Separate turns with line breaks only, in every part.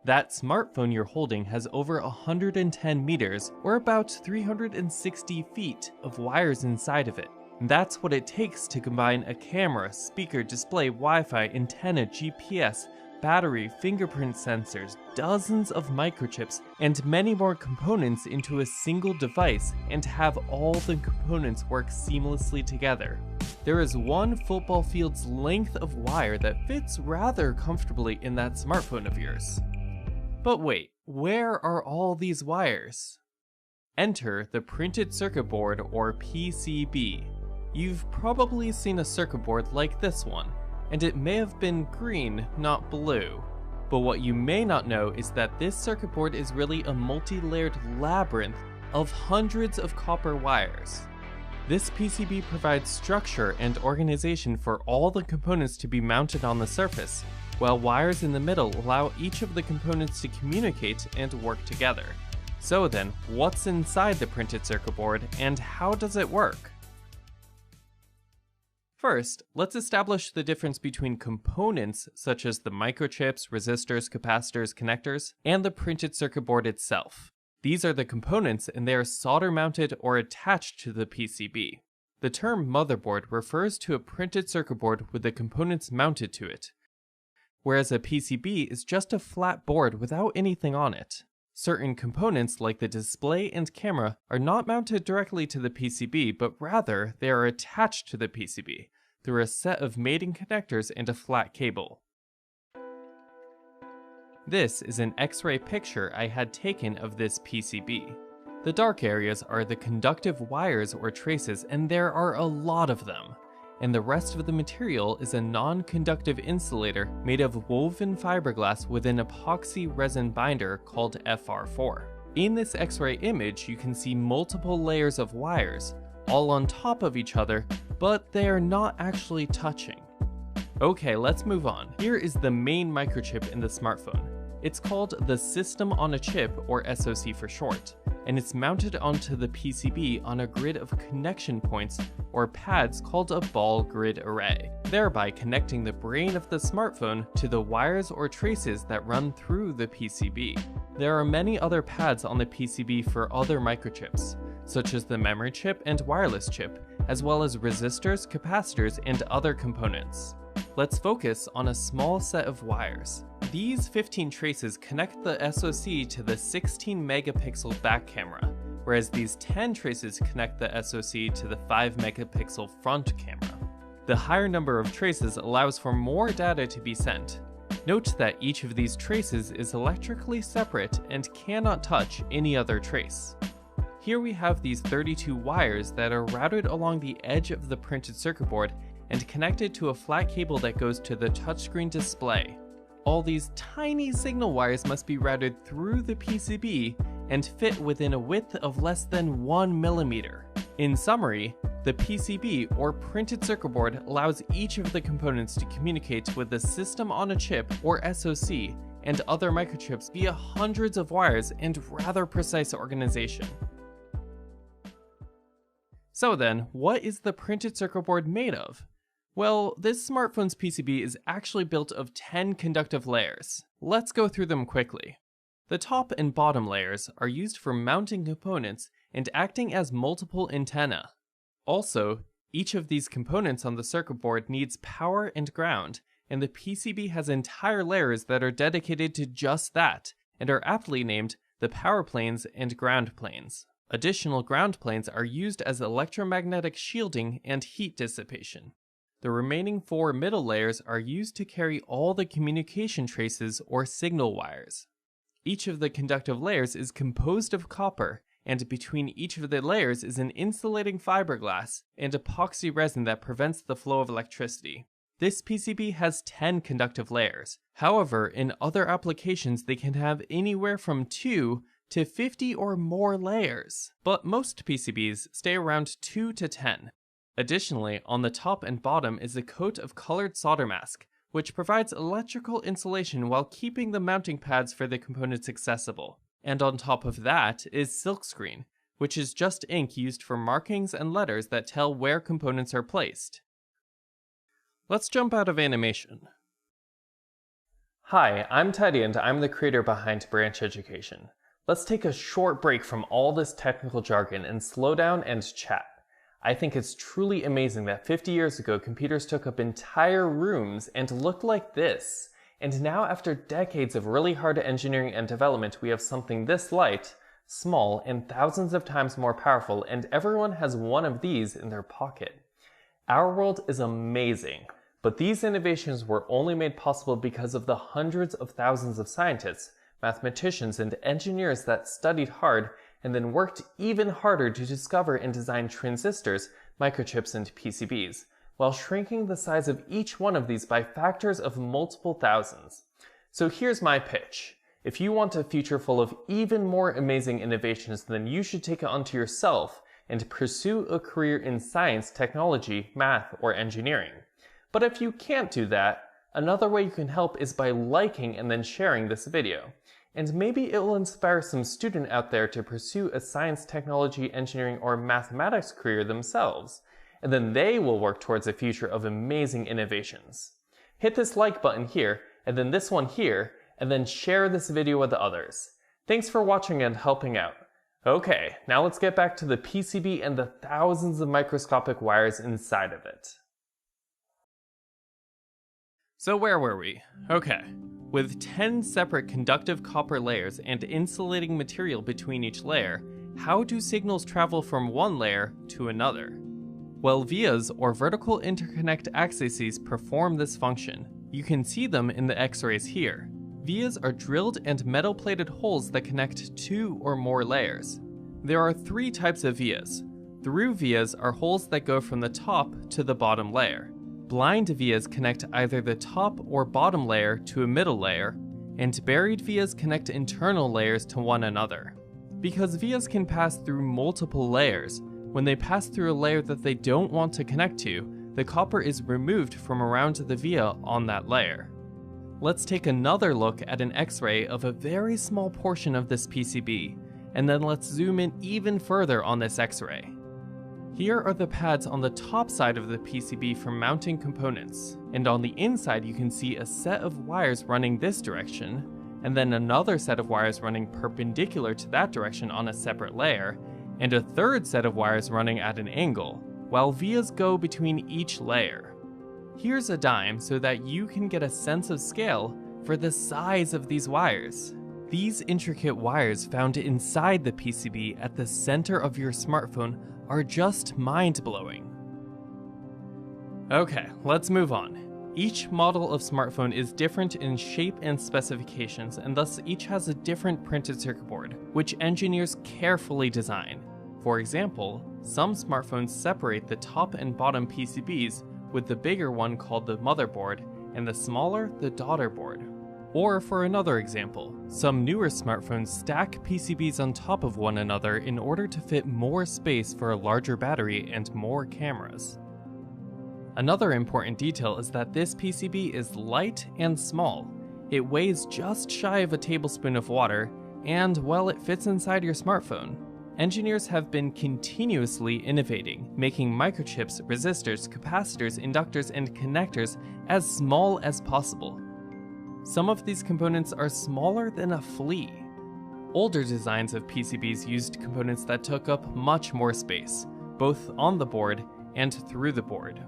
That smartphone you're holding has over 110 meters, or about 360 feet, of wires inside of it. That's what it takes to combine a camera, speaker, display, Wi-Fi, antenna, GPS, battery, fingerprint sensors, dozens of microchips, and many more components into a single device, and have all the components work seamlessly together. There is one football field's length of wire that fits rather comfortably in that smartphone of yours. But wait, where are all these wires? Enter the printed circuit board, or PCB. You've probably seen a circuit board like this one, and it may have been green, not blue. But what you may not know is that this circuit board is really a multi-layered labyrinth of hundreds of copper wires. This PCB provides structure and organization for all the components to be mounted on the surface, while wires in the middle allow each of the components to communicate and work together. So then, what's inside the printed circuit board and how does it work? First, let's establish the difference between components such as the microchips, resistors, capacitors, connectors, and the printed circuit board itself. These are the components and they are solder mounted or attached to the PCB. The term motherboard refers to a printed circuit board with the components mounted to it, whereas a PCB is just a flat board without anything on it. Certain components like the display and camera are not mounted directly to the PCB, but rather they are attached to the PCB through a set of mating connectors and a flat cable. This is an X-ray picture I had taken of this PCB. The dark areas are the conductive wires or traces, and there are a lot of them. And the rest of the material is a non-conductive insulator made of woven fiberglass with an epoxy resin binder called FR4. In this X-ray image, you can see multiple layers of wires, all on top of each other, but they are not actually touching. Okay, let's move on. Here is the main microchip in the smartphone. It's called the System on a Chip, or SoC for short, and it's mounted onto the PCB on a grid of connection points, or pads, called a ball grid array, thereby connecting the brain of the smartphone to the wires or traces that run through the PCB. There are many other pads on the PCB for other microchips, such as the memory chip and wireless chip, as well as resistors, capacitors, and other components. Let's focus on a small set of wires. These 15 traces connect the SoC to the 16 megapixel back camera, whereas these 10 traces connect the SoC to the 5 megapixel front camera. The higher number of traces allows for more data to be sent. Note that each of these traces is electrically separate and cannot touch any other trace. Here we have these 32 wires that are routed along the edge of the printed circuit board and connected to a flat cable that goes to the touchscreen display. All these tiny signal wires must be routed through the PCB and fit within a width of less than 1 millimeter. In summary, the PCB, or printed circuit board, allows each of the components to communicate with the System on a Chip, or SoC, and other microchips via hundreds of wires and rather precise organization. So then, what is the printed circuit board made of? Well, this smartphone's PCB is actually built of 10 conductive layers. Let's go through them quickly. The top and bottom layers are used for mounting components and acting as multiple antennae. Also, each of these components on the circuit board needs power and ground, and the PCB has entire layers that are dedicated to just that, and are aptly named the power planes and ground planes. Additional ground planes are used as electromagnetic shielding and heat dissipation. The remaining 4 middle layers are used to carry all the communication traces or signal wires. Each of the conductive layers is composed of copper, and between each of the layers is an insulating fiberglass and epoxy resin that prevents the flow of electricity. This PCB has 10 conductive layers. However, in other applications they can have anywhere from 2 to 50 or more layers, but most PCBs stay around 2 to 10. Additionally, on the top and bottom is a coat of colored solder mask, which provides electrical insulation while keeping the mounting pads for the components accessible. And on top of that is silkscreen, which is just ink used for markings and letters that tell where components are placed. Let's jump out of animation. Hi, I'm Teddy and I'm the creator behind Branch Education. Let's take a short break from all this technical jargon and slow down and chat. I think it's truly amazing that 50 years ago computers took up entire rooms and looked like this. And now after decades of really hard engineering and development, we have something this light, small, and thousands of times more powerful, and everyone has one of these in their pocket. Our world is amazing. But these innovations were only made possible because of the hundreds of thousands of scientists, mathematicians, and engineers that studied hard and then worked even harder to discover and design transistors, microchips, and PCBs, while shrinking the size of each one of these by factors of multiple thousands. So here's my pitch. If you want a future full of even more amazing innovations, then you should take it onto yourself and pursue a career in science, technology, math, or engineering. But if you can't do that, another way you can help is by liking and then sharing this video. And maybe it will inspire some student out there to pursue a science, technology, engineering, or mathematics career themselves. And then they will work towards a future of amazing innovations. Hit this like button here, and then this one here, and then share this video with others. Thanks for watching and helping out. Okay, now let's get back to the PCB and the thousands of microscopic wires inside of it. So where were we? Okay. With 10 separate conductive copper layers and insulating material between each layer, how do signals travel from one layer to another? Well, vias, or vertical interconnect axes, perform this function. You can see them in the X-rays here. Vias are drilled and metal-plated holes that connect two or more layers. There are three types of vias. Through vias are holes that go from the top to the bottom layer. Blind vias connect either the top or bottom layer to a middle layer, and buried vias connect internal layers to one another. Because vias can pass through multiple layers, when they pass through a layer that they don't want to connect to, the copper is removed from around the via on that layer. Let's take another look at an X-ray of a very small portion of this PCB, and then let's zoom in even further on this X-ray. Here are the pads on the top side of the PCB for mounting components, and on the inside you can see a set of wires running this direction, and then another set of wires running perpendicular to that direction on a separate layer, and a third set of wires running at an angle, while vias go between each layer. Here's a dime so that you can get a sense of scale for the size of these wires. These intricate wires found inside the PCB at the center of your smartphone are just mind-blowing. Okay, let's move on. Each model of smartphone is different in shape and specifications, and thus each has a different printed circuit board, which engineers carefully design. For example, some smartphones separate the top and bottom PCBs, with the bigger one called the motherboard, and the smaller the daughter board. Or for another example, some newer smartphones stack PCBs on top of one another in order to fit more space for a larger battery and more cameras. Another important detail is that this PCB is light and small. It weighs just shy of a tablespoon of water, and well, it fits inside your smartphone. Engineers have been continuously innovating, making microchips, resistors, capacitors, inductors, and connectors as small as possible. Some of these components are smaller than a flea. Older designs of PCBs used components that took up much more space, both on the board and through the board.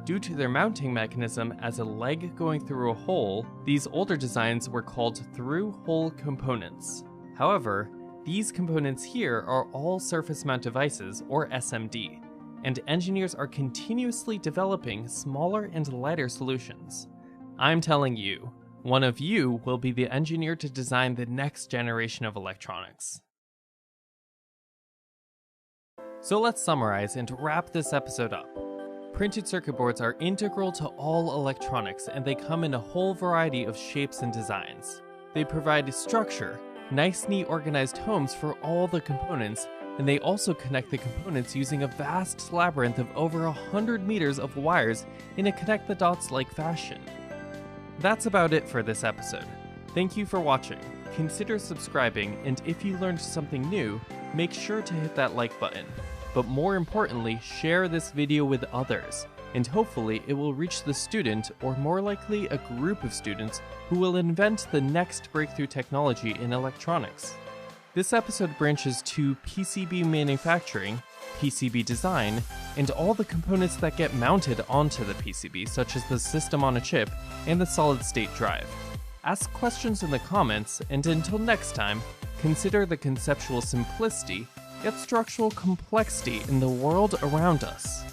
Due to their mounting mechanism as a leg going through a hole, these older designs were called through-hole components. However, these components here are all surface mount devices, or SMD, and engineers are continuously developing smaller and lighter solutions. I'm telling you, one of you will be the engineer to design the next generation of electronics. So let's summarize and wrap this episode up. Printed circuit boards are integral to all electronics, and they come in a whole variety of shapes and designs. They provide structure, nice, neat, organized homes for all the components, and they also connect the components using a vast labyrinth of over 100 meters of wires in a connect-the-dots-like fashion. That's about it for this episode. Thank you for watching. Consider subscribing, and if you learned something new, make sure to hit that like button. But more importantly, share this video with others. and hopefully it will reach the student, or more likely a group of students, who will invent the next breakthrough technology in electronics. This episode branches to PCB manufacturing, PCB design, and all the components that get mounted onto the PCB, such as the system on a chip and the solid-state drive. Ask questions in the comments, and until next time, consider the conceptual simplicity, yet structural complexity in the world around us.